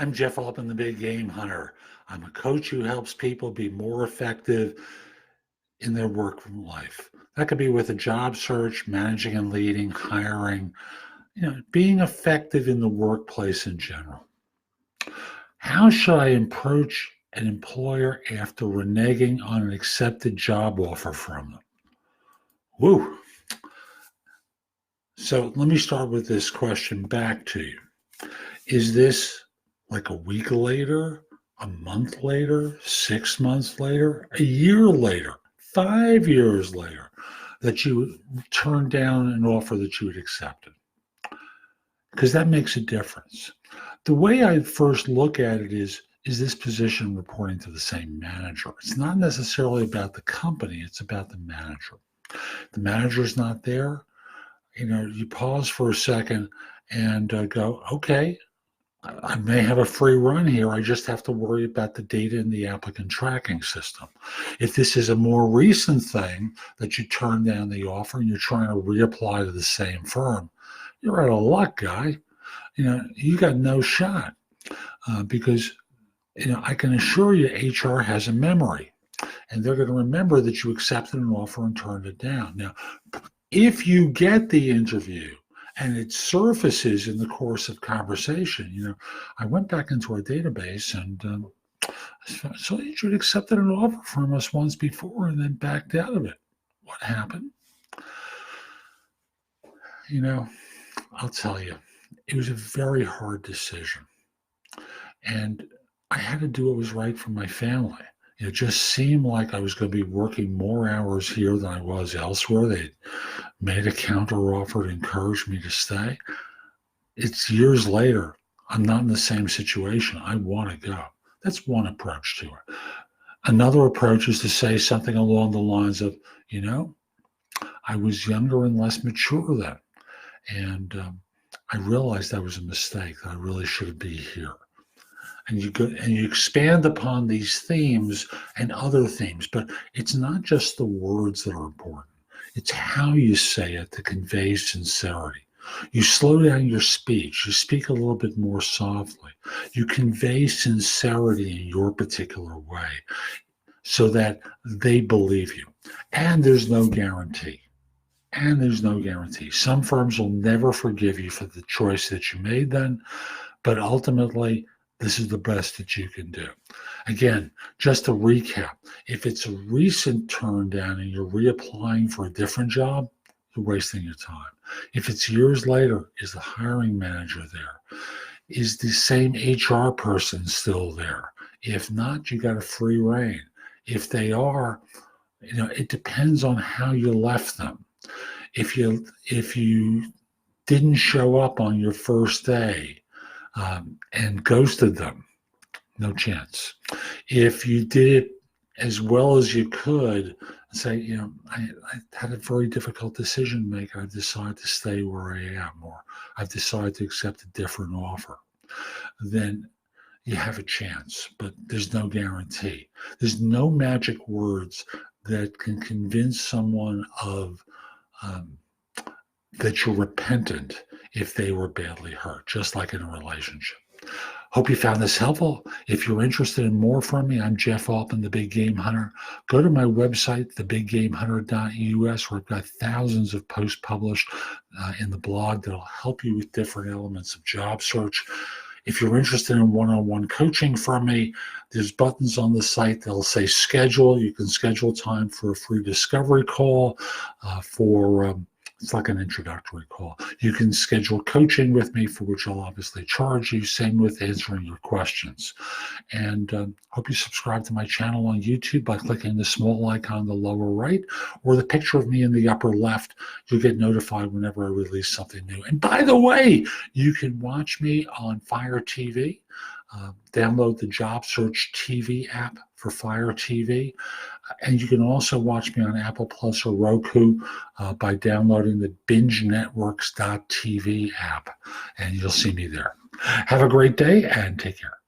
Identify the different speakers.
Speaker 1: I'm Jeff Altman, the Big Game Hunter. I'm a coach who helps people be more effective in their work life. That could be with a job search, managing and leading, hiring, being effective in the workplace in general. How should I approach an employer after reneging on an accepted job offer from them? Woo. So let me start with this question back to you. Is this like a week later, a month later, 6 months later, a year later, 5 years later, that you turned down an offer that you had accepted? Because that makes a difference. The way I first look at it is this position reporting to the same manager? It's not necessarily about the company, it's about the manager. The manager's not there. You pause for a second and go, okay, I may have a free run here. I just have to worry about the data in the applicant tracking system. If this is a more recent thing that you turn down the offer and you're trying to reapply to the same firm, you're out of luck, guy. You got no shot because, I can assure you HR has a memory and they're going to remember that you accepted an offer and turned it down. Now, if you get the interview and it surfaces in the course of conversation, I went back into our database and so you'd accepted an offer from us once before and then backed out of it. What happened? I'll tell you, it was a very hard decision. And I had to do what was right for my family. It just seemed like I was going to be working more hours here than I was elsewhere. They made a counter offer to encourage me to stay. It's years later. I'm not in the same situation. I want to go. That's one approach to it. Another approach is to say something along the lines of, I was younger and less mature then. And I realized that was a mistake, that I really should be here. And you expand upon these themes and other themes, but it's not just the words that are important. It's how you say it to convey sincerity. You slow down your speech. You speak a little bit more softly. You convey sincerity in your particular way so that they believe you. And there's no guarantee. Some firms will never forgive you for the choice that you made then, but ultimately, this is the best that you can do. Again, just to recap, if it's a recent turn down and you're reapplying for a different job, you're wasting your time. If it's years later, is the hiring manager there? Is the same HR person still there? If not, you got a free rein. If they are, it depends on how you left them. If you didn't show up on your first day, and ghosted them, no chance. If you did it as well as you could, say, I had a very difficult decision to make. I've decided to stay where I am, or I've decided to accept a different offer, then you have a chance, but there's no guarantee. There's no magic words that can convince someone of that you're repentant if they were badly hurt, just like in a relationship. Hope you found this helpful. If you're interested in more from me, I'm Jeff Altman, the Big Game Hunter. Go to my website, thebiggamehunter.us, where I've got thousands of posts published in the blog that'll help you with different elements of job search. If you're interested in one-on-one coaching from me, there's buttons on the site that'll say schedule. You can schedule time for a free discovery call it's like an introductory call. You can schedule coaching with me, for which I'll obviously charge you. Same with answering your questions. And hope you subscribe to my channel on YouTube by clicking the small icon in the lower right or the picture of me in the upper left. You'll get notified whenever I release something new. And by the way, you can watch me on fireTV. Download the Job Search TV app for fireTV. And you can also watch me on Apple Plus or Roku by downloading the bingenetworks.tv app, and you'll see me there. Have a great day and take care.